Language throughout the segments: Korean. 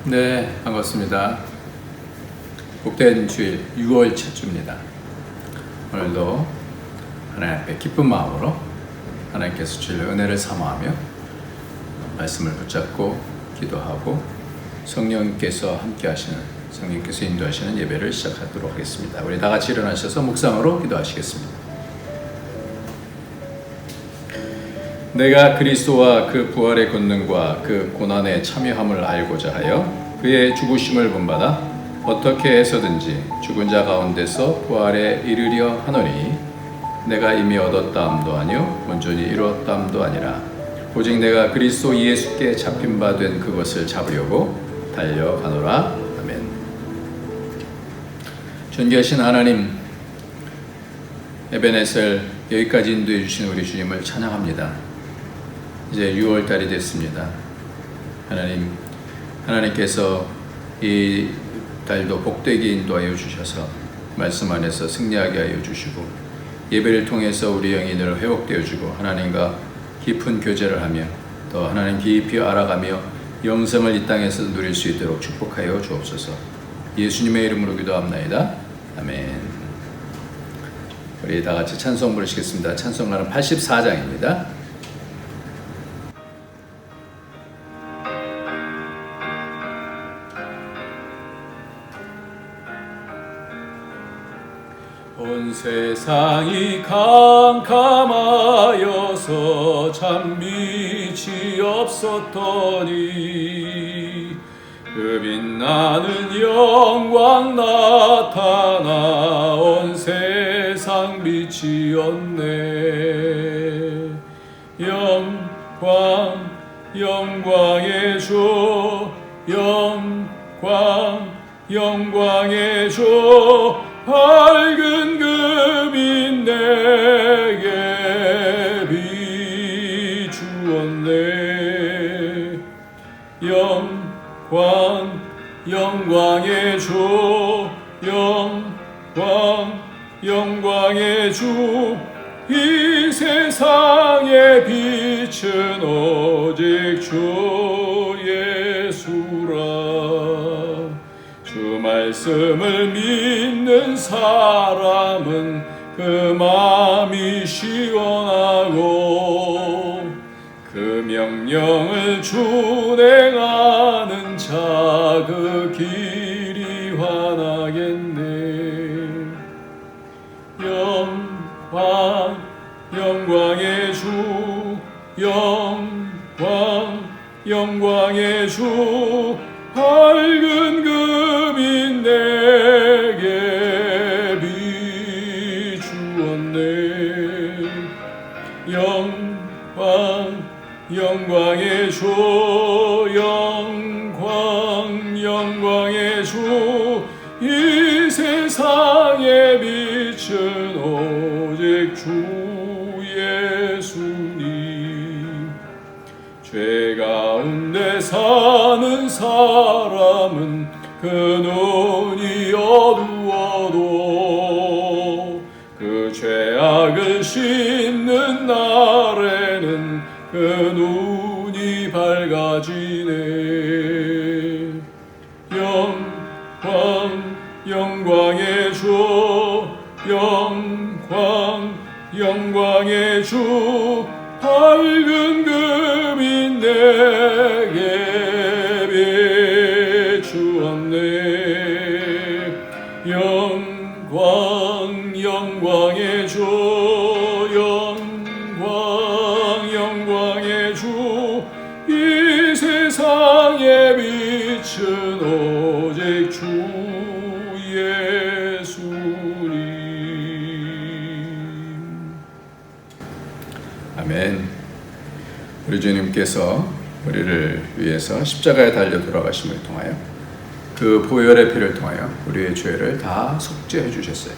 네, 반갑습니다. 복된 주일 6월 첫 주입니다. 오늘도 하나님 앞에 기쁜 마음으로 하나님께서 주실 은혜를 사모하며 말씀을 붙잡고 기도하고 성령께서 함께 하시는, 성령께서 인도하시는 예배를 시작하도록 하겠습니다. 우리 다 같이 일어나셔서 묵상으로 기도하시겠습니다. 내가 그리스도와 그 부활의 권능과 그 고난의 참여함을 알고자 하여 그의 죽으심을 본받아 어떻게 해서든지 죽은 자 가운데서 부활에 이르려 하노니 내가 이미 얻었다함도 아니요 온전히 이루었다함도 아니라 오직 내가 그리스도 예수께 잡힌 바 된 그것을 잡으려고 달려가노라. 아멘. 존귀하신 하나님, 에베네셀 여기까지 인도해 주신 우리 주님을 찬양합니다. 이제 6월달이 됐습니다. 하나님께서 이 달도 복되게 인도하여 주셔서 말씀 안에서 승리하게 하여 주시고 예배를 통해서 우리 영이 늘 회복되어 주고 하나님과 깊은 교제를 하며 더 하나님 깊이 알아가며 영생을 이 땅에서 누릴 수 있도록 축복하여 주옵소서. 예수님의 이름으로 기도합나이다. 아멘. 우리 다 같이 찬송 부르시겠습니다. 찬송가는 84장입니다. 온 세상이 캄캄하여서 참 빛이 없었더니 그 빛나는 영광 나타나 온 세상 빛이었네. 영광의 주, 영광의 주, 밝은 금이 내게 비추었네. 영광의 주, 영광의 주, 이 세상의 빛은 오직 주 예수라. 주 말씀을 믿는 사람은 그 마음이 시원하고 그 명령을 준행하는 자 그 길이 환하겠네. 영광의 주, 영광의 주, 밝은 금이 내게 비추었네. 영광의 주, 영광의 주, 이 세상의 빛은 오직 주 예수님. 죄 가운데 사는 사람은 그 눈이 어두워도 그 죄악을 씻는 날에는 그 눈이 밝아지네. 영광의 주, 영광의 주, 밝은 금이 내게 비추었네. 영광의 주, 영광의 주, 이 세상의 빛은 오직 주 예수님. 아멘. 우리 주님께서 우리를 위해서 십자가에 달려 돌아가심을 통하여 그 보혈의 피를 통하여 우리의 죄를 다 속죄해 주셨어요.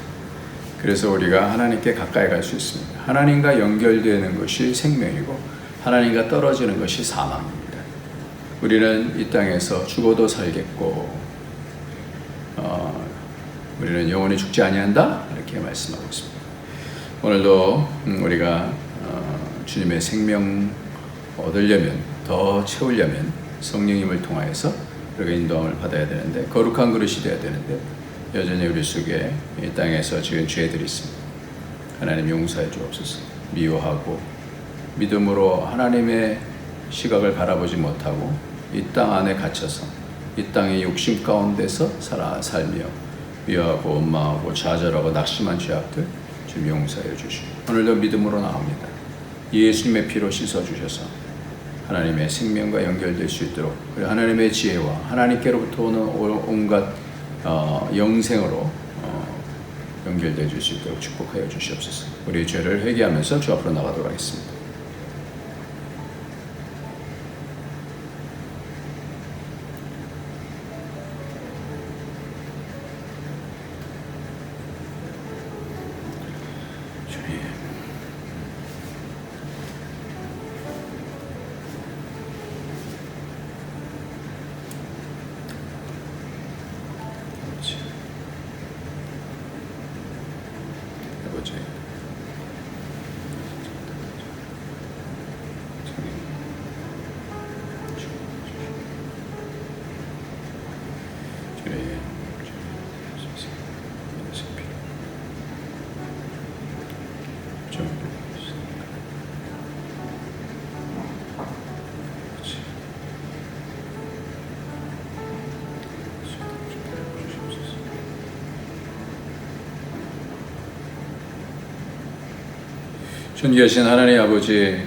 그래서 우리가 하나님께 가까이 갈 수 있습니다. 하나님과 연결되는 것이 생명이고 하나님과 떨어지는 것이 사망입니다. 우리는 이 땅에서 죽어도 살겠고 우리는 영원히 죽지 아니한다, 이렇게 말씀하고 있습니다. 오늘도 우리가 주님의 생명 얻으려면, 더 채우려면 성령님을 통하여서 그렇게 인도함을 받아야 되는데, 거룩한 그릇이 되어야 되는데, 여전히 우리 속에 이 땅에서 지은 죄들이 있습니다. 하나님 용서해 주옵소서. 미워하고 믿음으로 하나님의 시각을 바라보지 못하고 이 땅 안에 갇혀서 이 땅의 욕심 가운데서 살며 미워하고 원망하고 좌절하고 낙심한 죄악들 좀 용서해 주시고, 오늘도 믿음으로 나옵니다. 예수님의 피로 씻어주셔서 하나님의 생명과 연결될 수 있도록, 그리고 하나님의 지혜와 하나님께로부터 오는 온갖 영생으로 연결되어 줄 수 있도록 축복하여 주시옵소서. 우리 죄를 회개하면서 주 앞으로 나가도록 하겠습니다. 아버지, 존귀하신 하나님 아버지,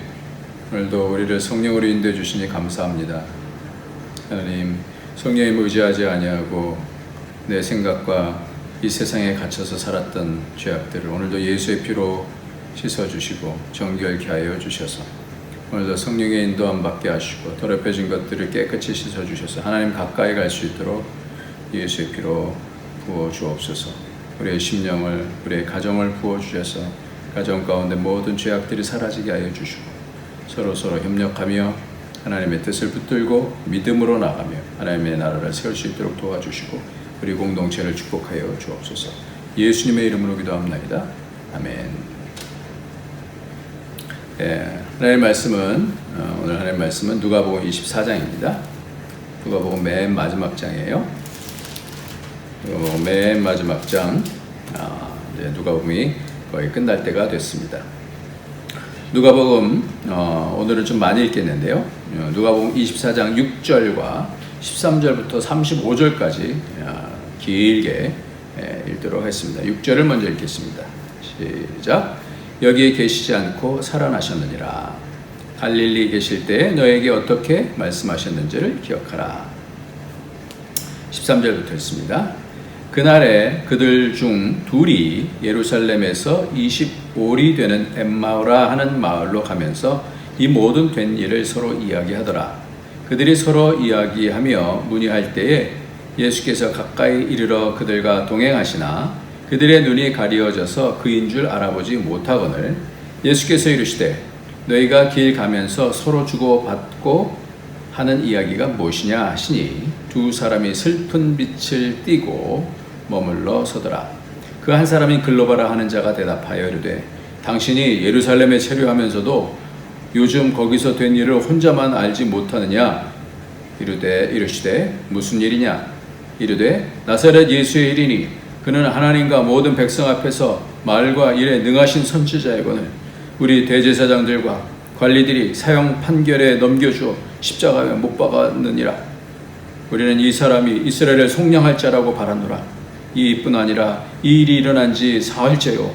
오늘도 우리를 성령으로 인도해 주시니 감사합니다. 하나님, 성령님 의지하지 아니하고 내 생각과 이 세상에 갇혀서 살았던 죄악들을 오늘도 예수의 피로 씻어주시고 정결케 하여 주셔서 오늘도 성령의 인도함 받게 하시고 더럽혀진 것들을 깨끗이 씻어주셔서 하나님 가까이 갈 수 있도록 예수의 피로 부어주옵소서. 우리의 심령을, 우리의 가정을 부어주셔서 가정 가운데 모든 죄악들이 사라지게 하여 주시고 서로 협력하며 하나님의 뜻을 붙들고 믿음으로 나가며 하나님의 나라를 세울 수 있도록 도와주시고 우리 공동체를 축복하여 주옵소서. 예수님의 이름으로 기도합니다. 아멘. 하나님의 말씀은 오늘 하나님의 말씀은 누가복음 24장입니다. 누가복음 맨 마지막 장이에요. 맨 마지막 장. 누가복음이 거의 끝날 때가 됐습니다. 누가복음 오늘은 좀 많이 읽겠는데요. 누가복음 24장 6절과 13절부터 35절까지 길게 읽도록 하겠습니다. 6절을 먼저 읽겠습니다. 시작. 여기에 계시지 않고 살아나셨느니라. 갈릴리 계실 때 너에게 어떻게 말씀하셨는지를 기억하라. 13절부터 읽습니다. 그날에 그들 중 둘이 예루살렘에서 25리 되는 엠마오라 하는 마을로 가면서 이 모든 된 일을 서로 이야기하더라. 그들이 서로 이야기하며 문의할 때에 예수께서 가까이 이르러 그들과 동행하시나 그들의 눈이 가리워져서 그인 줄 알아보지 못하거늘 예수께서 이르시되 너희가 길 가면서 서로 주고받고 하는 이야기가 무엇이냐 하시니 두 사람이 슬픈 빛을 띠고 머물러 서더라. 그 한 사람이 글로바라 하는 자가 대답하여 이르되 당신이 예루살렘에 체류하면서도 요즘 거기서 된 일을 혼자만 알지 못하느냐? 이르시되 무슨 일이냐? 이르되 나사렛 예수의 일이니 그는 하나님과 모든 백성 앞에서 말과 일에 능하신 선지자이거늘 우리 대제사장들과 관리들이 사형 판결에 넘겨주어 십자가에 못 박았느니라. 우리는 이 사람이 이스라엘을 속량할 자라고 바라노라. 이뿐 아니라 이 일이 일어난 지 사흘째요.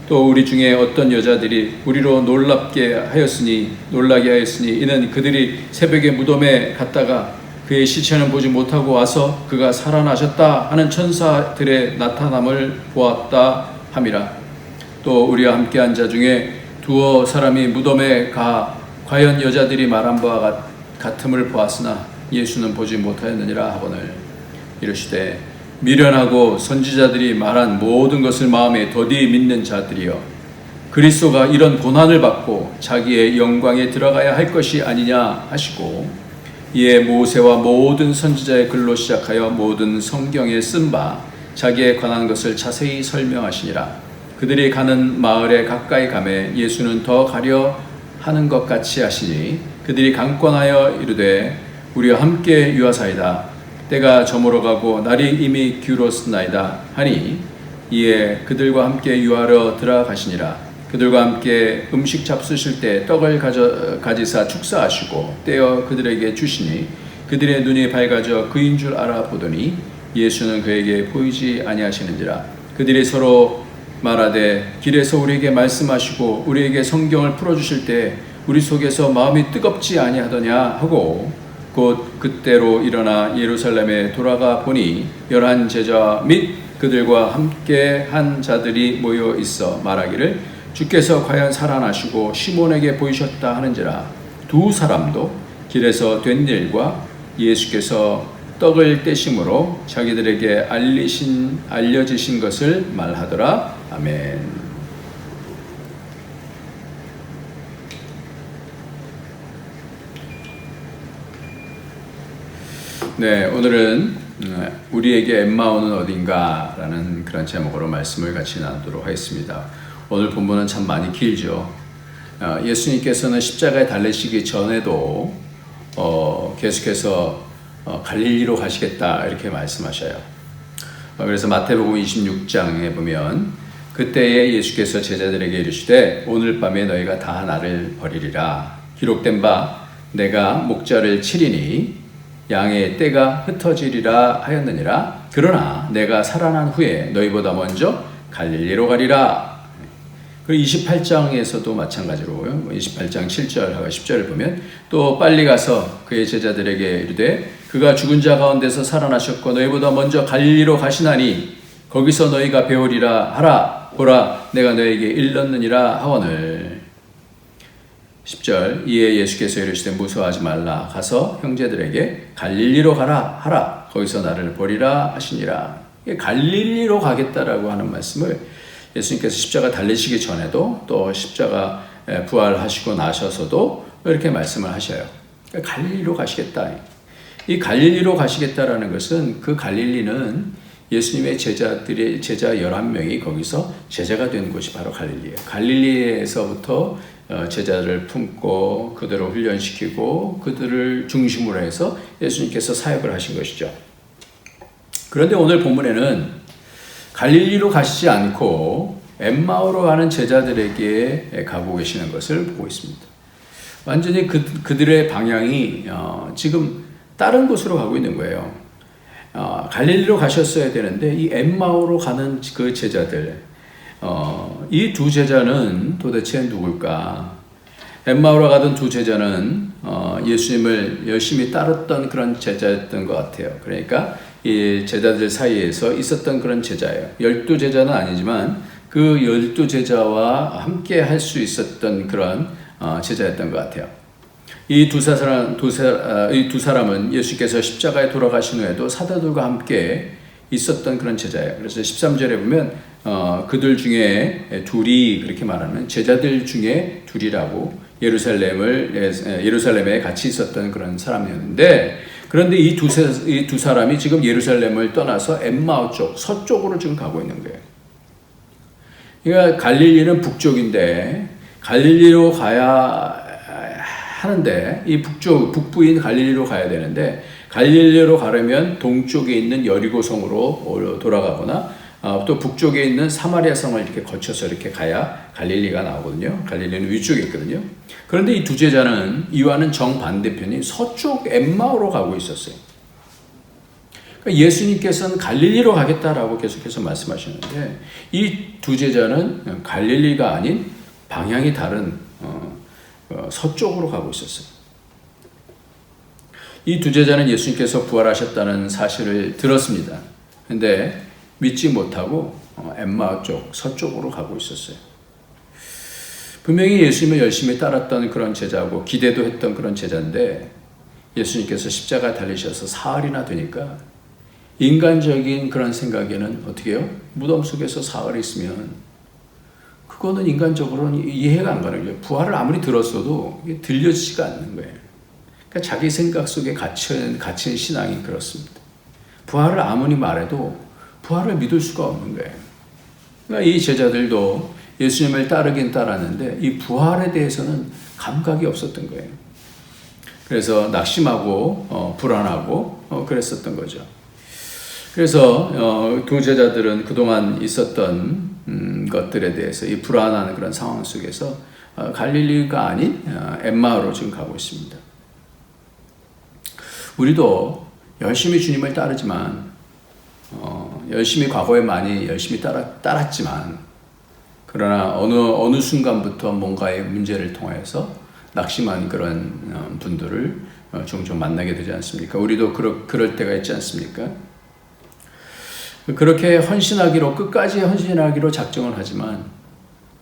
또 우리 중에 어떤 여자들이 우리로 놀라게 하였으니 이는 그들이 새벽에 무덤에 갔다가 그의 시체는 보지 못하고 와서 그가 살아나셨다 하는 천사들의 나타남을 보았다 함이라. 또 우리와 함께한 자 중에 두어 사람이 무덤에 가 과연 여자들이 말한 바와 같음을 보았으나 예수는 보지 못하였느니라 하거늘 이르시되 미련하고 선지자들이 말한 모든 것을 마음에 더디 믿는 자들이여 그리스도가 이런 고난을 받고 자기의 영광에 들어가야 할 것이 아니냐 하시고 이에 모세와 모든 선지자의 글로 시작하여 모든 성경에 쓴 바 자기에 관한 것을 자세히 설명하시니라. 그들이 가는 마을에 가까이 가매 예수는 더 가려 하는 것 같이 하시니 그들이 강권하여 이르되 우리와 함께 유하사이다. 때가 저물어 가고 날이 이미 기울었나이다 하니 이에 그들과 함께 유하러 들어가시니라. 그들과 함께 음식 잡수실 때 떡을 가지사 축사하시고 떼어 그들에게 주시니 그들의 눈이 밝아져 그인 줄 알아보더니 예수는 그에게 보이지 아니하시는지라. 그들이 서로 말하되 길에서 우리에게 말씀하시고 우리에게 성경을 풀어주실 때 우리 속에서 마음이 뜨겁지 아니하더냐 하고 곧 그때로 일어나 예루살렘에 돌아가 보니 11 제자 및 그들과 함께 한 자들이 모여 있어 말하기를 주께서 과연 살아나시고 시몬에게 보이셨다 하는지라. 두 사람도 길에서 된 일과 예수께서 떡을 떼심으로 자기들에게 알려지신 것을 말하더라. 아멘. 네, 오늘은 우리에게 엠마오는 어딘가라는 그런 제목으로 말씀을 같이 나누도록 하겠습니다. 오늘 본문은 참 많이 길죠. 예수님께서는 십자가에 달리시기 전에도 계속해서 갈릴리로 가시겠다 이렇게 말씀하셔요. 그래서 마태복음 26장에 보면 그때에 예수께서 제자들에게 이르시되 오늘 밤에 너희가 다 나를 버리리라. 기록된 바 내가 목자를 치리니 양의 떼가 흩어지리라 하였느니라. 그러나 내가 살아난 후에 너희보다 먼저 갈릴리로 가리라. 그리고 28장에서도 마찬가지로 28장 7절하고 10절을 보면 또 빨리 가서 그의 제자들에게 이르되 그가 죽은 자 가운데서 살아나셨고 너희보다 먼저 갈릴리로 가시나니 거기서 너희가 배우리라 하라. 보라 내가 너희에게 일렀느니라 하거늘. 10절 이에 예수께서 이르시되 무서워하지 말라. 가서 형제들에게 갈릴리로 가라 하라. 거기서 나를 보리라 하시니라. 갈릴리로 가겠다라고 하는 말씀을 예수님께서 십자가 달리시기 전에도 또 십자가 부활하시고 나셔서도 이렇게 말씀을 하셔요. 갈릴리로 가시겠다. 이 갈릴리로 가시겠다라는 것은 그 갈릴리는 예수님의 제자 11명이 거기서 제자가 된 곳이 바로 갈릴리예요. 갈릴리에서부터 제자를 품고 그들을 훈련시키고 그들을 중심으로 해서 예수님께서 사역을 하신 것이죠. 그런데 오늘 본문에는 갈릴리로 가시지 않고 엠마오로 가는 제자들에게 가고 계시는 것을 보고 있습니다. 완전히 그들의 방향이 지금 다른 곳으로 가고 있는 거예요. 갈릴리로 가셨어야 되는데 이 엠마오로 가는 그 제자들, 이 두 제자는 도대체 누굴까? 엠마오로 가던 두 제자는 예수님을 열심히 따랐던 그런 제자였던 것 같아요. 그러니까 이 제자들 사이에서 있었던 그런 제자예요. 12제자는 아니지만 그 12제자와 함께 할 수 있었던 그런 제자였던 것 같아요. 이 두 사람은 예수께서 십자가에 돌아가신 후에도 사도들과 함께 있었던 그런 제자예요. 그래서 13절에 보면 그들 중에 둘이 그렇게 말하는 제자들 중에 둘이라고 예루살렘에 같이 있었던 그런 사람이었는데 그런데 이 두 사람이 지금 예루살렘을 떠나서 엠마오 쪽 서쪽으로 지금 가고 있는 거예요. 그러니까 갈릴리는 북쪽인데 갈릴리로 가야 하는데 이 북부인 갈릴리로 가야 되는데 갈릴리로 가려면 동쪽에 있는 여리고성으로 돌아가거나 또 북쪽에 있는 사마리아 성을 이렇게 거쳐서 이렇게 가야 갈릴리가 나오거든요. 갈릴리는 위쪽에 있거든요. 그런데 이 두 제자는 이와는 정반대편인 서쪽 엠마오로 가고 있었어요. 그러니까 예수님께서는 갈릴리로 가겠다라고 계속해서 말씀하시는데 이 두 제자는 갈릴리가 아닌 방향이 다른 서쪽으로 가고 있었어요. 이 두 제자는 예수님께서 부활하셨다는 사실을 들었습니다. 근데 믿지 못하고 엠마오 쪽 서쪽으로 가고 있었어요. 분명히 예수님을 열심히 따랐던 그런 제자고 기대도 했던 그런 제자인데 예수님께서 십자가 달리셔서 사흘이나 되니까 인간적인 그런 생각에는 어떻게 해요? 무덤 속에서 사흘 있으면 그거는 인간적으로는 이해가 안 가는 거예요. 부활을 아무리 들었어도 이게 들려지지가 않는 거예요. 그러니까 자기 생각 속에 갇힌 신앙이 그렇습니다. 부활을 아무리 말해도 부활을 믿을 수가 없는 거예요. 그러니까 이 제자들도 예수님을 따르긴 따랐는데 이 부활에 대해서는 감각이 없었던 거예요. 그래서 낙심하고 불안하고 그랬었던 거죠. 그래서 두 제자들은 그동안 있었던 것들에 대해서 이 불안한 그런 상황 속에서 갈릴리가 아닌 엠마오로 지금 가고 있습니다. 우리도 열심히 주님을 따르지만 열심히 과거에 많이 열심히 따랐지만 그러나 어느 순간부터 뭔가의 문제를 통해서 낙심한 그런 분들을 종종 만나게 되지 않습니까? 우리도 그럴 때가 있지 않습니까? 그렇게 끝까지 헌신하기로 작정을 하지만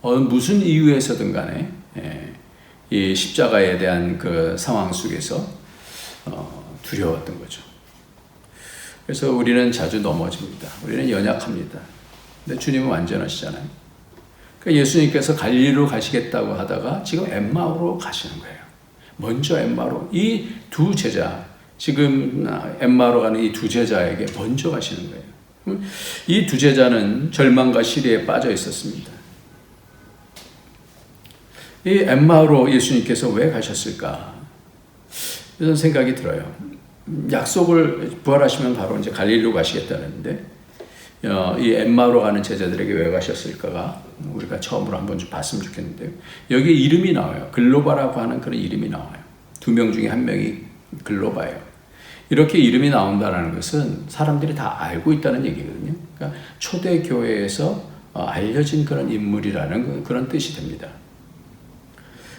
무슨 이유에서든 간에 이 십자가에 대한 그 상황 속에서 두려웠던 거죠. 그래서 우리는 자주 넘어집니다. 우리는 연약합니다. 근데 주님은 완전하시잖아요. 그러니까 예수님께서 갈릴리로 가시겠다고 하다가 지금 엠마오로 가시는 거예요. 먼저 엠마오로 이 두 제자, 지금 엠마오로 가는 이 두 제자에게 먼저 가시는 거예요. 이 두 제자는 절망과 시리에 빠져 있었습니다. 이 엠마오로 예수님께서 왜 가셨을까? 이런 생각이 들어요. 약속을 부활하시면 바로 이제 갈릴리로 가시겠다는데 이 엠마오로 가는 제자들에게 왜 가셨을까가 우리가 처음으로 한번 좀 봤으면 좋겠는데요. 여기 이름이 나와요. 글로바라고 하는 그런 이름이 나와요. 2명 중에 1명이 글로바예요. 이렇게 이름이 나온다는 것은 사람들이 다 알고 있다는 얘기거든요. 그러니까 초대교회에서 알려진 그런 인물이라는 그런 뜻이 됩니다.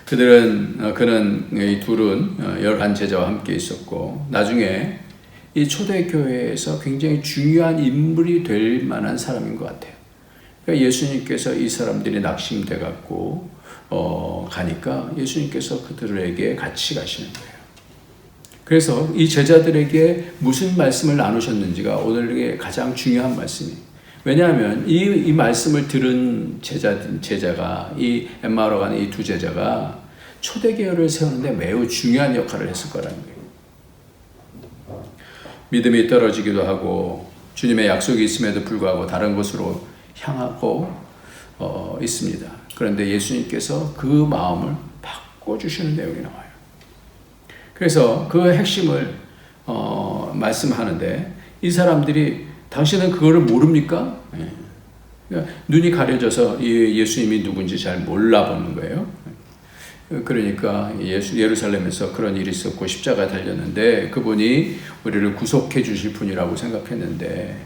이 둘은 11제자와 함께 있었고, 나중에 이 초대교회에서 굉장히 중요한 인물이 될 만한 사람인 것 같아요. 그러니까 예수님께서 이 사람들이 낙심돼 갖고, 가니까 예수님께서 그들에게 같이 가시는 거예요. 그래서 이 제자들에게 무슨 말씀을 나누셨는지가 오늘의 가장 중요한 말씀이에요. 왜냐하면 이 말씀을 들은 제자가 이 엠마오로 가는 이 두 제자가 초대교회를 세우는데 매우 중요한 역할을 했을 거라는 거예요. 믿음이 떨어지기도 하고 주님의 약속이 있음에도 불구하고 다른 곳으로 향하고 있습니다. 그런데 예수님께서 그 마음을 바꿔주시는 내용이 나와요. 그래서 그 핵심을 말씀하는데 이 사람들이 당신은 그거를 모릅니까? 그러니까 눈이 가려져서 예수님이 누군지 잘 몰라보는 거예요. 그러니까 예루살렘에서 그런 일이 있었고 십자가에 달렸는데 그분이 우리를 구속해 주실 분이라고 생각했는데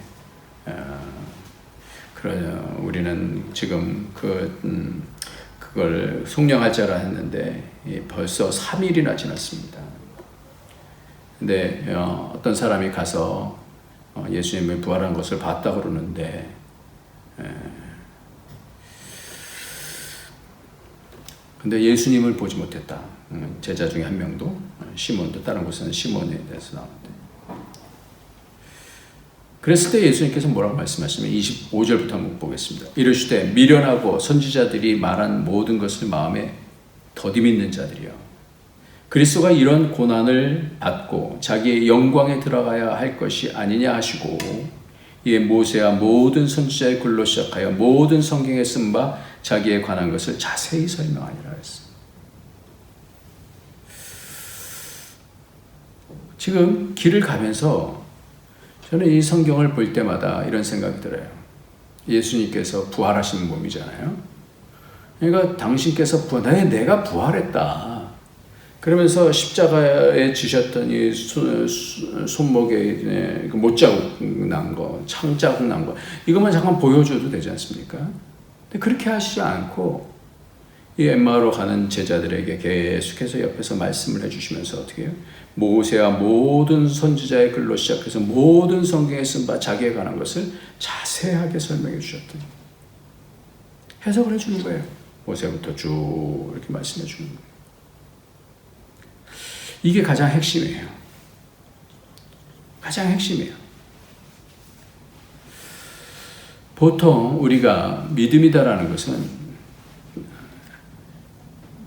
우리는 지금 그걸 속량할 자라 했는데 벌써 3일이나 지났습니다. 근데 어떤 사람이 가서 예수님이 부활한 것을 봤다 그러는데 근데 예수님을 보지 못했다. 제자 중에 한 명도, 시몬도, 다른 곳에는 시몬에 대해서 나오는데 그랬을 때 예수님께서 뭐라고 말씀하시면 25절부터 한번 보겠습니다. 이르시되 미련하고 선지자들이 말한 모든 것을 마음에 더디 믿는 자들이여, 그리스도가 이런 고난을 받고 자기의 영광에 들어가야 할 것이 아니냐 하시고 이에 모세와 모든 선지자의 글로 시작하여 모든 성경에 쓴 바 자기에 관한 것을 자세히 설명하니라 했어요. 지금 길을 가면서 저는 이 성경을 볼 때마다 이런 생각이 들어요. 예수님께서 부활하신 몸이잖아요. 그러니까 당신께서 내가 부활했다. 그러면서 십자가에 지셨던 이 손목에 못자국 난 거, 창자국 난 거, 이것만 잠깐 보여줘도 되지 않습니까? 근데 그렇게 하시지 않고 이 엠마오로 가는 제자들에게 계속해서 옆에서 말씀을 해주시면서 어떻게 해요? 모세와 모든 선지자의 글로 시작해서 모든 성경에 쓴 바 자기에 관한 것을 자세하게 설명해 주셨더니 해석을 해주는 거예요. 모세부터 쭉 이렇게 말씀해 주는 거예요. 이게 가장 핵심이에요. 가장 핵심이에요. 보통 우리가 믿음이다라는 것은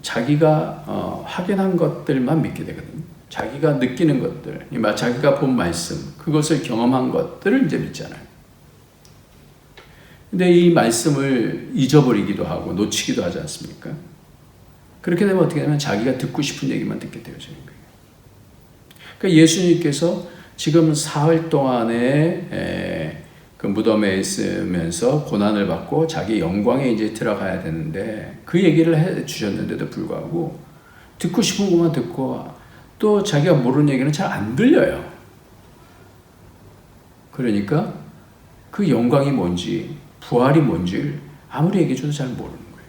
자기가 확인한 것들만 믿게 되거든요. 자기가 느끼는 것들, 자기가 본 말씀, 그것을 경험한 것들을 이제 믿잖아요. 근데 이 말씀을 잊어버리기도 하고 놓치기도 하지 않습니까? 그렇게 되면 어떻게 되면 자기가 듣고 싶은 얘기만 듣게 되어지는 거예요. 그러니까 예수님께서 지금 사흘 동안에 그 무덤에 있으면서 고난을 받고 자기 영광에 이제 들어가야 되는데 그 얘기를 해 주셨는데도 불구하고 듣고 싶은 것만 듣고 또 자기가 모르는 얘기는 잘 안 들려요. 그러니까 그 영광이 뭔지 부활이 뭔지 아무리 얘기해줘도 잘 모르는 거예요.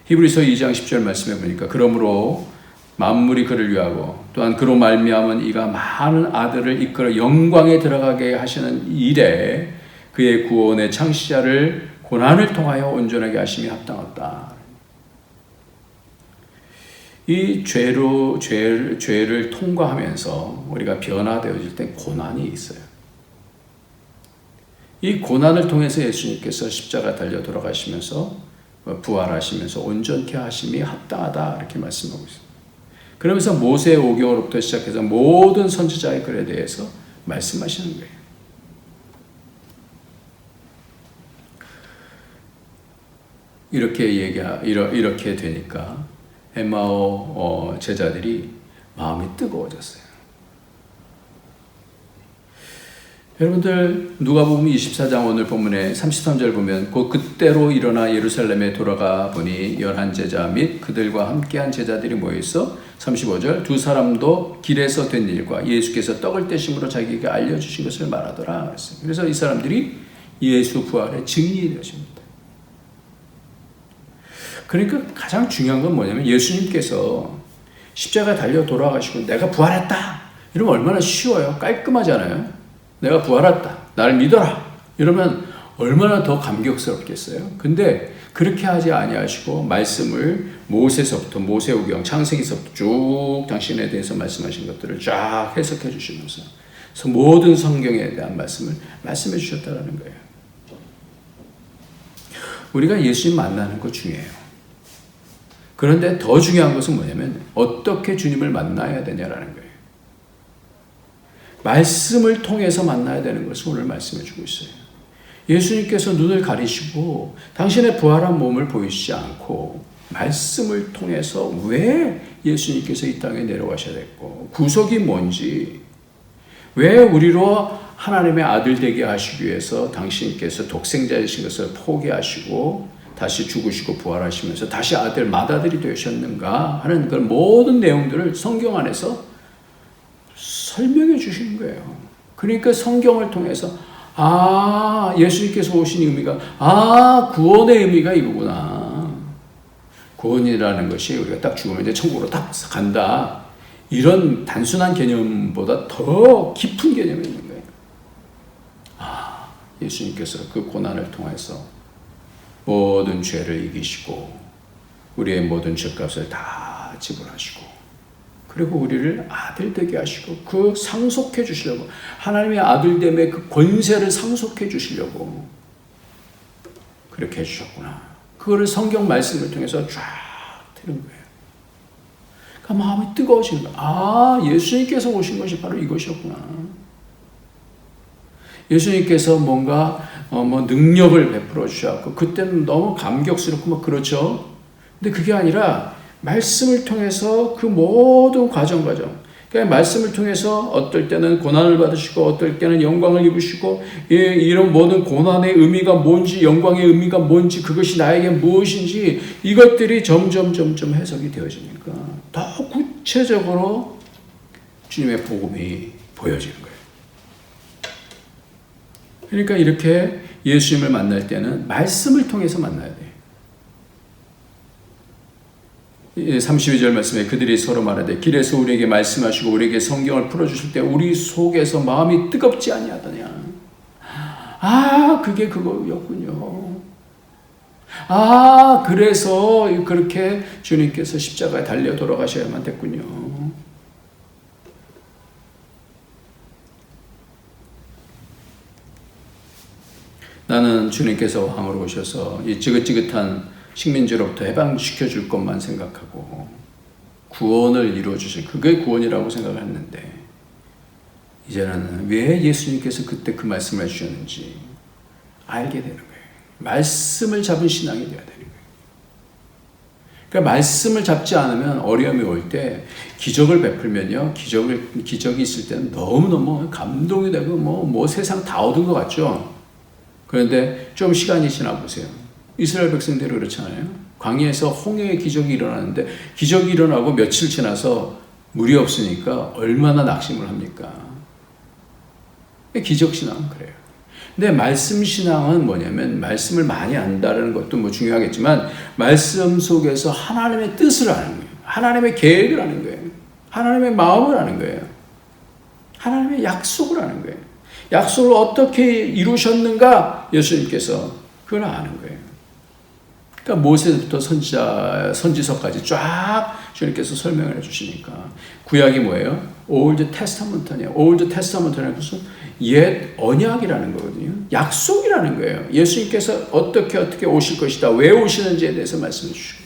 히브리서 2장 10절 말씀해 보니까 그러므로 만물이 그를 위하고 또한 그로 말미암은 이가 많은 아들을 이끌어 영광에 들어가게 하시는 일에 그의 구원의 창시자를 고난을 통하여 온전하게 하심이 합당하다. 이 죄를 통과하면서 우리가 변화되어질 때 고난이 있어요. 이 고난을 통해서 예수님께서 십자가 달려 돌아가시면서 부활하시면서 온전케 하심이 합당하다 이렇게 말씀하고 있습니다. 그러면서 모세의 오경으로부터 시작해서 모든 선지자의 글에 대해서 말씀하시는 거예요. 이렇게 되니까 엠마오 제자들이 마음이 뜨거워졌어요. 여러분들 누가복음 24장 오늘 본문에 33절 보면 그때로 일어나 예루살렘에 돌아가 보니 11제자 및 그들과 함께한 제자들이 모여있어 35절 두 사람도 길에서 된 일과 예수께서 떡을 떼심으로 자기에게 알려주신 것을 말하더라. 그래서 이 사람들이 예수 부활의 증인이 되십니다. 그러니까 가장 중요한 건 뭐냐면 예수님께서 십자가에 달려 돌아가시고 내가 부활했다 이러면 얼마나 쉬워요. 깔끔하잖아요. 내가 부활했다 나를 믿어라 이러면 얼마나 더 감격스럽겠어요. 근데 그렇게 하지 아니하시고 말씀을 모세서부터 모세오경 창세기서부터 쭉 당신에 대해서 말씀하신 것들을 쫙 해석해 주시면서 모든 성경에 대한 말씀을 말씀해 주셨다는 거예요. 우리가 예수님 만나는 거 중요해요. 그런데 더 중요한 것은 뭐냐면 어떻게 주님을 만나야 되냐라는 거예요. 말씀을 통해서 만나야 되는 것을 오늘 말씀해 주고 있어요. 예수님께서 눈을 가리시고 당신의 부활한 몸을 보이시지 않고 말씀을 통해서 왜 예수님께서 이 땅에 내려가셔야 됐고 구속이 뭔지 왜 우리로 하나님의 아들 되게 하시기 위해서 당신께서 독생자이신 것을 포기하시고 다시 죽으시고 부활하시면서 다시 아들 맏아들이 되셨는가 하는 그 모든 내용들을 성경 안에서 설명해 주시는 거예요. 그러니까 성경을 통해서 예수님께서 오신 의미가 구원의 의미가 이거구나. 구원이라는 것이 우리가 딱 죽으면 이제 천국으로 딱 간다. 이런 단순한 개념보다 더 깊은 개념이 있는 거예요. 예수님께서 그 고난을 통해서 모든 죄를 이기시고 우리의 모든 죄값을 다 지불하시고 그리고 우리를 아들 되게 하시고 그 상속해 주시려고 하나님의 아들됨의 그 권세를 상속해 주시려고 그렇게 해주셨구나. 그거를 성경 말씀을 통해서 쫙 들은 거예요. 그러니까 마음이 뜨거워지는 거예요. 예수님께서 오신 것이 바로 이것이었구나. 예수님께서 뭔가 능력을 베풀어 주셨고 그때는 너무 감격스럽고 그렇죠. 근데 그게 아니라 말씀을 통해서 그 모든 과정 그러니까 말씀을 통해서 어떨 때는 고난을 받으시고 어떨 때는 영광을 입으시고 이런 모든 고난의 의미가 뭔지 영광의 의미가 뭔지 그것이 나에게 무엇인지 이것들이 점점 해석이 되어지니까 더 구체적으로 주님의 복음이 보여지는 거예요. 그러니까 이렇게 예수님을 만날 때는 말씀을 통해서 만나야 돼요. 32절 말씀에 그들이 서로 말하되 길에서 우리에게 말씀하시고 우리에게 성경을 풀어주실 때 우리 속에서 마음이 뜨겁지 아니하더냐. 그게 그거였군요. 그래서 그렇게 주님께서 십자가에 달려 돌아가셔야만 됐군요. 나는 주님께서 왕으로 오셔서 이 지긋지긋한 식민지로부터 해방시켜 줄 것만 생각하고 구원을 이루어 주실 그게 구원이라고 생각을 했는데 이제는 왜 예수님께서 그때 그 말씀을 해주셨는지 알게 되는 거예요. 말씀을 잡은 신앙이 되어야 되는 거예요. 그러니까 말씀을 잡지 않으면 어려움이 올 때 기적을 베풀면요, 기적이 있을 때는 너무너무 감동이 되고 뭐 세상 다 얻은 것 같죠. 그런데 좀 시간이 지나 보세요. 이스라엘 백성들이 그렇잖아요. 광야에서 홍해의 기적이 일어나는데 기적이 일어나고 며칠 지나서 물이 없으니까 얼마나 낙심을 합니까? 기적신앙은 그래요. 근데 말씀신앙은 뭐냐면 말씀을 많이 안다는 것도 뭐 중요하겠지만 말씀 속에서 하나님의 뜻을 아는 거예요. 하나님의 계획을 아는 거예요. 하나님의 마음을 아는 거예요. 하나님의 약속을 아는 거예요. 약속을 어떻게 이루셨는가 예수님께서 그걸 아는 거예요. 그러니까 모세부터 선지서까지 쫙 주님께서 설명을 해주시니까 구약이 뭐예요? Old Testament냐? Old Testament는 무슨 옛 언약이라는 거거든요. 약속이라는 거예요. 예수님께서 어떻게 오실 것이다. 왜 오시는지에 대해서 말씀해 주시고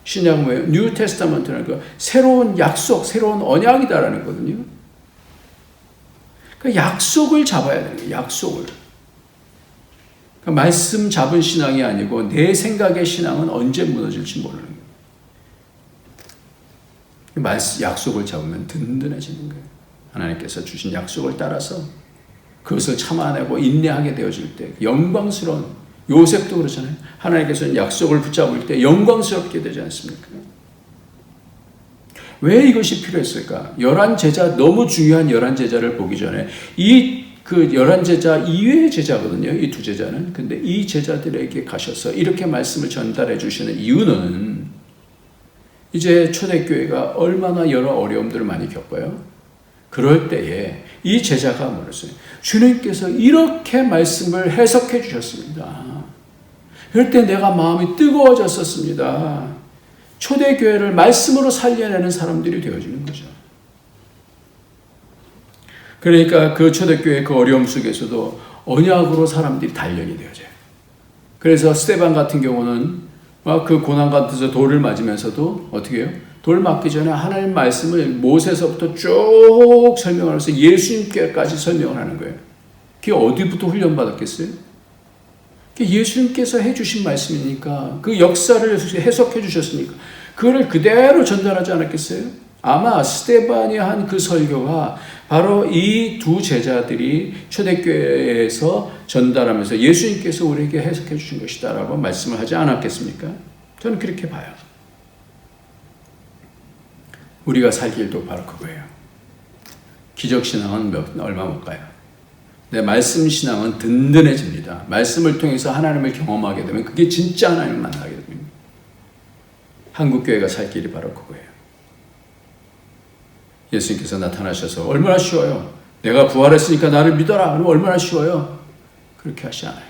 신약은 뭐예요? New Testament라는 거 새로운 약속, 새로운 언약이다라는 거거든요. 그러니까 약속을 잡아야 되는 거예요. 약속을. 그러니까 말씀 잡은 신앙이 아니고 내 생각의 신앙은 언제 무너질지 모르는 거예요. 약속을 잡으면 든든해지는 거예요. 하나님께서 주신 약속을 따라서 그것을 참아내고 인내하게 되어질 때 영광스러운 요셉도 그렇잖아요. 하나님께서는 약속을 붙잡을 때 영광스럽게 되지 않습니까? 왜 이것이 필요했을까? 11제자, 너무 중요한 11제자를 보기 전에 그 11제자 이외의 제자거든요. 이 두 제자는. 근데 이 제자들에게 가셔서 이렇게 말씀을 전달해 주시는 이유는 이제 초대교회가 얼마나 여러 어려움들을 많이 겪어요. 그럴 때에 이 제자가 뭐랬어요? 주님께서 이렇게 말씀을 해석해 주셨습니다. 그럴 때 내가 마음이 뜨거워졌었습니다. 초대교회를 말씀으로 살려내는 사람들이 되어지는 거죠. 그러니까 그 초대교회 그 어려움 속에서도 언약으로 사람들이 단련이 되어져요. 그래서 스데반 같은 경우는 막 그 고난 같아서 돌을 맞으면서도 어떻게 해요? 돌 맞기 전에 하나님 말씀을 모세서부터 쭉 설명하면서 예수님께까지 설명을 하는 거예요. 그게 어디부터 훈련받았겠어요? 예수님께서 해주신 말씀이니까 그 역사를 해석해 주셨으니까 그거를 그대로 전달하지 않았겠어요? 아마 스데반이 한 그 설교가 바로 이 두 제자들이 초대교회에서 전달하면서 예수님께서 우리에게 해석해 주신 것이다 라고 말씀을 하지 않았겠습니까? 저는 그렇게 봐요. 우리가 살 길도 바로 그거예요. 기적신앙은 얼마 못 가요. 내 말씀신앙은 든든해집니다. 말씀을 통해서 하나님을 경험하게 되면 그게 진짜 하나님을 만나게 됩니다. 한국교회가 살 길이 바로 그거예요. 예수님께서 나타나셔서 얼마나 쉬워요. 내가 부활했으니까 나를 믿어라. 그러면 얼마나 쉬워요. 그렇게 하시지 않아요.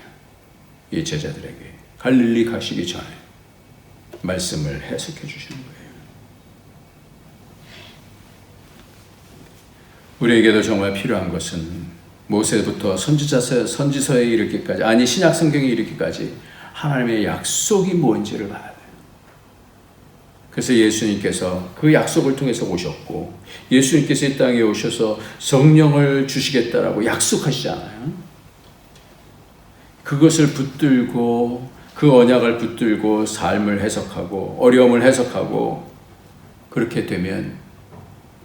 이 제자들에게 갈릴리 가시기 전에 말씀을 해석해 주시는 거예요. 우리에게도 정말 필요한 것은 모세부터 선지서에 이르기까지, 아니 신약 성경에 이르기까지 하나님의 약속이 뭔지를 봐야 돼요. 그래서 예수님께서 그 약속을 통해서 오셨고, 예수님께서 이 땅에 오셔서 성령을 주시겠다라고 약속하시잖아요. 그것을 붙들고 그 언약을 붙들고 삶을 해석하고 어려움을 해석하고 그렇게 되면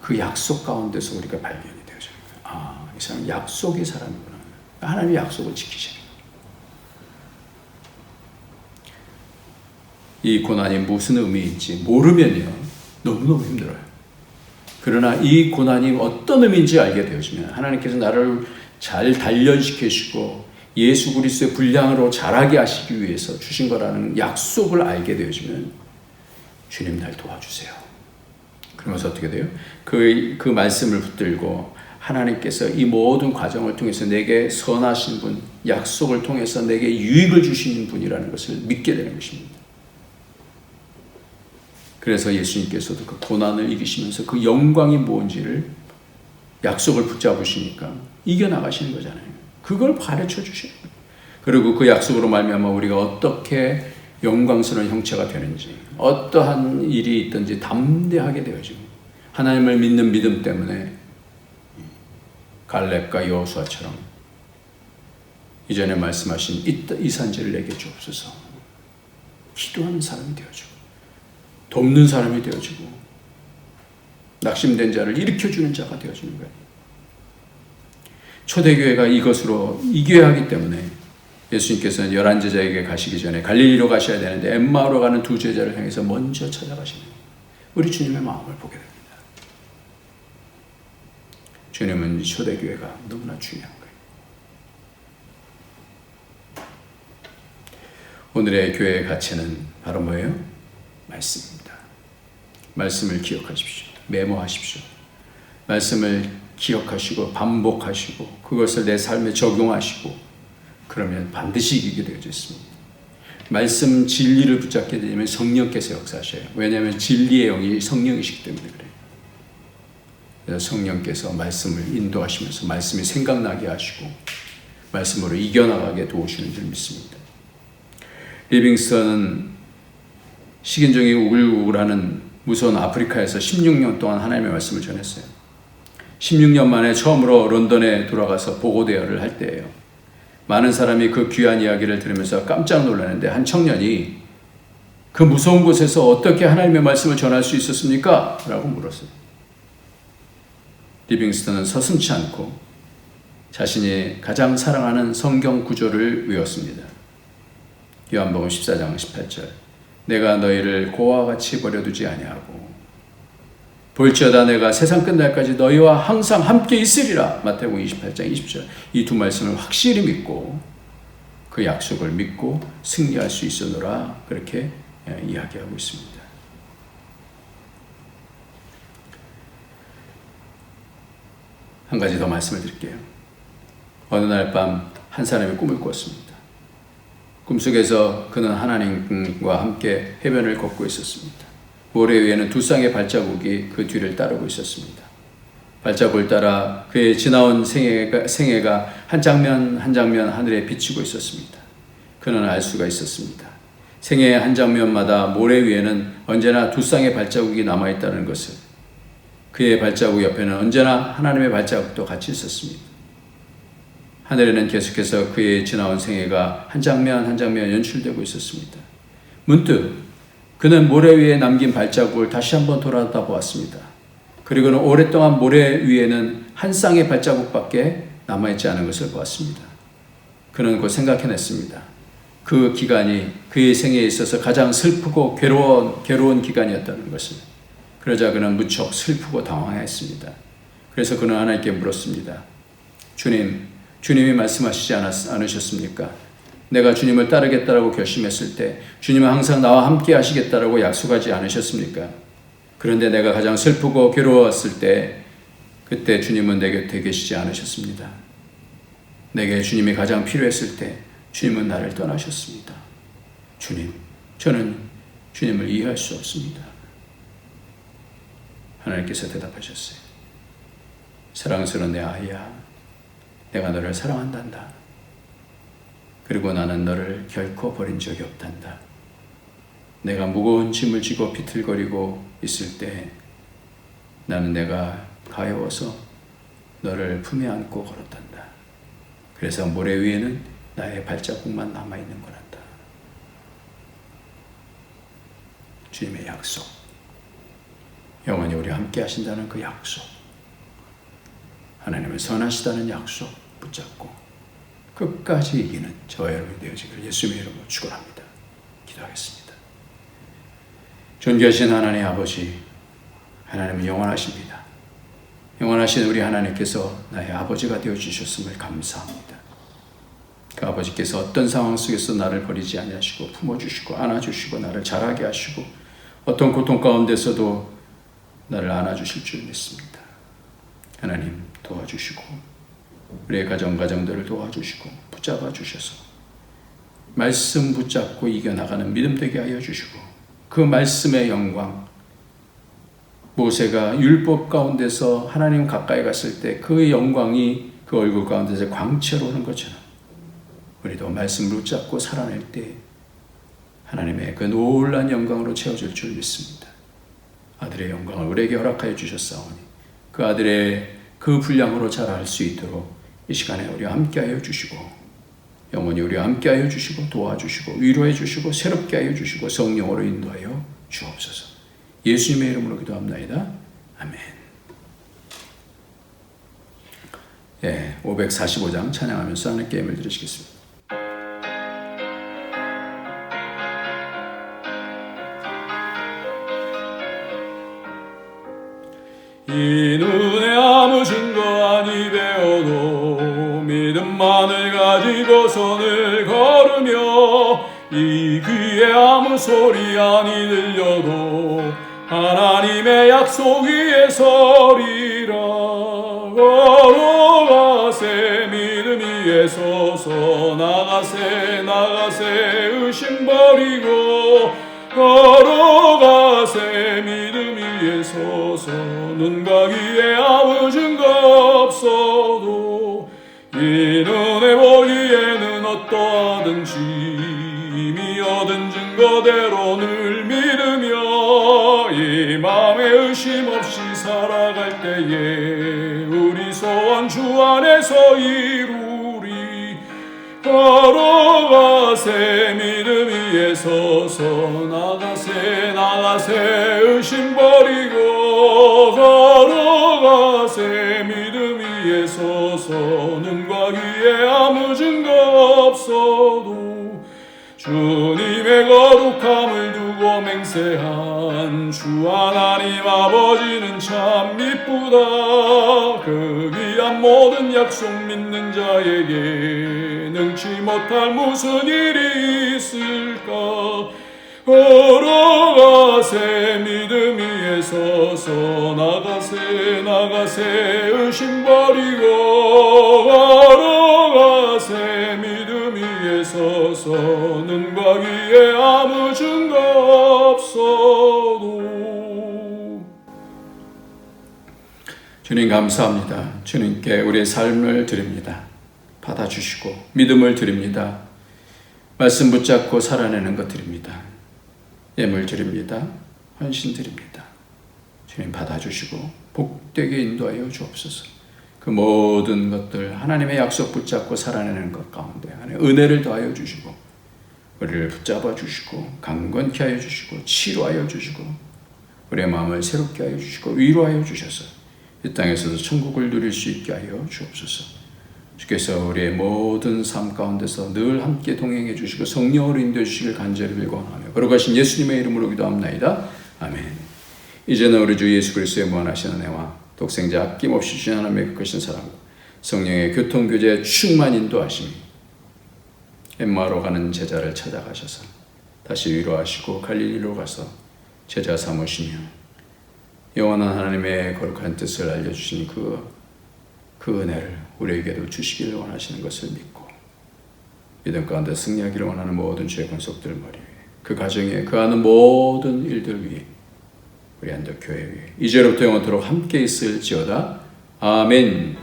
그 약속 가운데서 우리가 발견이 되어져요. 아, 이 사람은 약속의 사람이구나. 하나님의 약속을 지키시는 거예요. 이 고난이 무슨 의미인지 모르면요, 너무너무 힘들어요. 그러나 이 고난이 어떤 의미인지 알게 되어지면 하나님께서 나를 잘 단련시키시고 예수 그리스도의 분량으로 자라게 하시기 위해서 주신 거라는 약속을 알게 되어지면 주님 날 도와주세요. 그러면서 어떻게 돼요? 그 말씀을 붙들고 하나님께서 이 모든 과정을 통해서 내게 선하신 분, 약속을 통해서 내게 유익을 주시는 분이라는 것을 믿게 되는 것입니다. 그래서 예수님께서도 그 고난을 이기시면서 그 영광이 뭔지를 약속을 붙잡으시니까 이겨나가시는 거잖아요. 그걸 가르쳐 주시는 거예요. 그리고 그 약속으로 말미암아 우리가 어떻게 영광스러운 형체가 되는지, 어떠한 일이 있든지 담대하게 되어지고 하나님을 믿는 믿음 때문에 갈렙과 여호수아처럼 이전에 말씀하신 이 산지를 내게 주옵소서 기도하는 사람이 되어주고 돕는 사람이 되어지고 낙심된 자를 일으켜주는 자가 되어지는 거예요. 초대교회가 이것으로 이겨야 하기 때문에 예수님께서는 11제자에게 가시기 전에 갈릴리로 가셔야 되는데 엠마오로 가는 두 제자를 향해서 먼저 찾아가시는 거예요. 우리 주님의 마음을 보게 됩니다. 주님은 초대교회가 너무나 중요한 거예요. 오늘의 교회의 가치는 바로 뭐예요? 말씀입니다. 말씀을 기억하십시오. 메모하십시오. 말씀을 기억하시고 반복하시고 그것을 내 삶에 적용하시고 그러면 반드시 이기게 되어져 있습니다. 말씀 진리를 붙잡게 되면 성령께서 역사하셔요. 왜냐하면 진리의 영이 성령이시기 때문에 그래요. 그래서 성령께서 말씀을 인도하시면서 말씀이 생각나게 하시고 말씀으로 이겨나가게 도우시는 줄 믿습니다. 리빙스턴은 식인종이 우글우글하는 무서운 아프리카에서 16년 동안 하나님의 말씀을 전했어요. 16년 만에 처음으로 런던에 돌아가서 보고대회를 할 때예요. 많은 사람이 그 귀한 이야기를 들으면서 깜짝 놀랐는데 한 청년이 그 무서운 곳에서 어떻게 하나님의 말씀을 전할 수 있었습니까? 라고 물었어요. 리빙스턴은 서슴지 않고 자신이 가장 사랑하는 성경 구절을 외웠습니다. 요한복음 14장 18절 내가 너희를 고와 같이 버려두지 아니하고 볼지어다 내가 세상 끝날까지 너희와 항상 함께 있으리라. 마태복음 28장 20절 이 두 말씀을 확실히 믿고 그 약속을 믿고 승리할 수 있으노라 그렇게 이야기하고 있습니다. 한 가지 더 말씀을 드릴게요. 어느 날 밤 한 사람이 꿈을 꿨습니다. 꿈속에서 그는 하나님과 함께 해변을 걷고 있었습니다. 모래 위에는 두 쌍의 발자국이 그 뒤를 따르고 있었습니다. 발자국을 따라 그의 지나온 생애가 한 장면 한 장면 하늘에 비치고 있었습니다. 그는 알 수가 있었습니다. 생애의 한 장면마다 모래 위에는 언제나 두 쌍의 발자국이 남아있다는 것을. 그의 발자국 옆에는 언제나 하나님의 발자국도 같이 있었습니다. 하늘에는 계속해서 그의 지나온 생애가 한 장면 한 장면 연출되고 있었습니다. 문득 그는 모래 위에 남긴 발자국을 다시 한번 돌아다보았습니다. 그리고는 오랫동안 모래 위에는 한 쌍의 발자국밖에 남아있지 않은 것을 보았습니다. 그는 곧 생각해냈습니다. 그 기간이 그의 생애에 있어서 가장 슬프고 괴로운 기간이었다는 것을. 그러자 그는 무척 슬프고 당황했습니다. 그래서 그는 하나님께 물었습니다. 주님이 말씀하시지 않으셨습니까? 내가 주님을 따르겠다라고 결심했을 때 주님은 항상 나와 함께 하시겠다라고 약속하지 않으셨습니까? 그런데 내가 가장 슬프고 괴로웠을 때 그때 주님은 내 곁에 계시지 않으셨습니다. 내게 주님이 가장 필요했을 때 주님은 나를 떠나셨습니다. 저는 주님을 이해할 수 없습니다. 하나님께서 대답하셨어요. 사랑스러운 내 아이야, 내가 너를 사랑한단다. 그리고 나는 너를 결코 버린 적이 없단다. 내가 무거운 짐을 지고 비틀거리고 있을 때 나는 내가 가여워서 너를 품에 안고 걸었단다. 그래서 모래 위에는 나의 발자국만 남아있는 거란다. 주님의 약속, 영원히 우리와 함께 하신다는 그 약속, 하나님은 선하시다는 약속 붙잡고 끝까지 이기는 저와 여러분이 되어지기를 예수님의 이름으로 축원합니다. 기도하겠습니다. 존귀하신 하나님 아버지, 하나님은 영원하십니다. 영원하신 우리 하나님께서 나의 아버지가 되어주셨음을 감사합니다. 그 아버지께서 어떤 상황 속에서 나를 버리지 아니하시고 품어주시고 안아주시고 나를 자라게 하시고 어떤 고통 가운데서도 나를 안아주실 줄 믿습니다. 하나님 도와주시고 우리의 가정들을 도와주시고 붙잡아 주셔서 말씀 붙잡고 이겨나가는 믿음 되게 하여 주시고 그 말씀의 영광, 모세가 율법 가운데서 하나님 가까이 갔을 때 그 영광이 그 얼굴 가운데서 광채로 오는 것처럼 우리도 말씀을 붙잡고 살아낼 때 하나님의 그 놀라운 영광으로 채워질 줄 믿습니다. 아들의 영광을 우리에게 허락하여 주셨사오니 그 아들의 그 분량으로 자랄 수 있도록 이 시간에 우리와 함께하여 주시고 영원히 우리와 함께하여 주시고 도와주시고 위로해 주시고 새롭게 하여 주시고 성령으로 인도하여 주옵소서. 예수님의 이름으로 기도합나이다. 아멘. 예, 545장 찬양하면서 하는 게임을 드리시겠습니다. 이 눈에 아무 증거 아니 배워도 믿음만을 가지고 선을 걸으며 이 귀에 아무 소리 아니 들려도 하나님의 약속 위에 서리라. 걸어가세 믿음 위에 서서 나가세 의심 버리고 걸어가세 믿음 위에 서서 눈과 귀에 아무 증거 없어도 이 눈에 보기에는 어떠하든지 이미 얻은 증거대로 늘 믿으며 이 마음에 의심 없이 살아갈 때에 우리 소원 주 안에서 이루리. 걸어가세 믿음 위에 서서 나가세 의심 버리고 걸어가세 믿음 위에 서서 눈과 귀에 아무 증거 없어도 주님의 거룩함을 두고 맹세한 주 하나님 아버지는 참 이쁘다. 그 귀한 모든 약속 믿는 자에게 능치 못할 무슨 일이 있을까. 걸어가세 믿음 위에 서서 나가세 의심 버리고 걸어가세 믿음 위에 서서 눈과 귀에 아무 증거 없어도. 주님 감사합니다. 주님께 우리의 삶을 드립니다. 받아주시고 믿음을 드립니다. 말씀 붙잡고 살아내는 것 드립니다. 예물 드립니다. 헌신 드립니다. 주님 받아주시고 복되게 인도하여 주옵소서. 그 모든 것들 하나님의 약속 붙잡고 살아내는 것 가운데 은혜를 더하여 주시고 우리를 붙잡아 주시고 강건케 하여 주시고 치료하여 주시고 우리의 마음을 새롭게 하여 주시고 위로하여 주셔서 이 땅에서도 천국을 누릴 수 있게 하여 주옵소서. 주께서 우리의 모든 삶 가운데서 늘 함께 동행해 주시고 성령으로 인도해 주시길 간절히 빌고하며 거룩하신 예수님의 이름으로 기도합나이다. 아멘. 이제는 우리 주 예수 그리스도의 무한하신 은혜와 독생자 아낌없이 주신 하나님의 크신 사랑과 성령의 교통교제에 충만 인도하심이 엠마오로 가는 제자를 찾아가셔서 다시 위로하시고 갈릴리로 가서 제자 삼으시며 영원한 하나님의 거룩한 뜻을 알려주신 그 은혜를 우리에게도 주시기를 원하시는 것을 믿고 믿음 가운데 승리하기를 원하는 모든 주의 권속들 머리 위에 그 가정에 그 하는 모든 일들 위에 우리 한덕교회 위에 이제로부터 영원토록 함께 있을지어다. 아멘.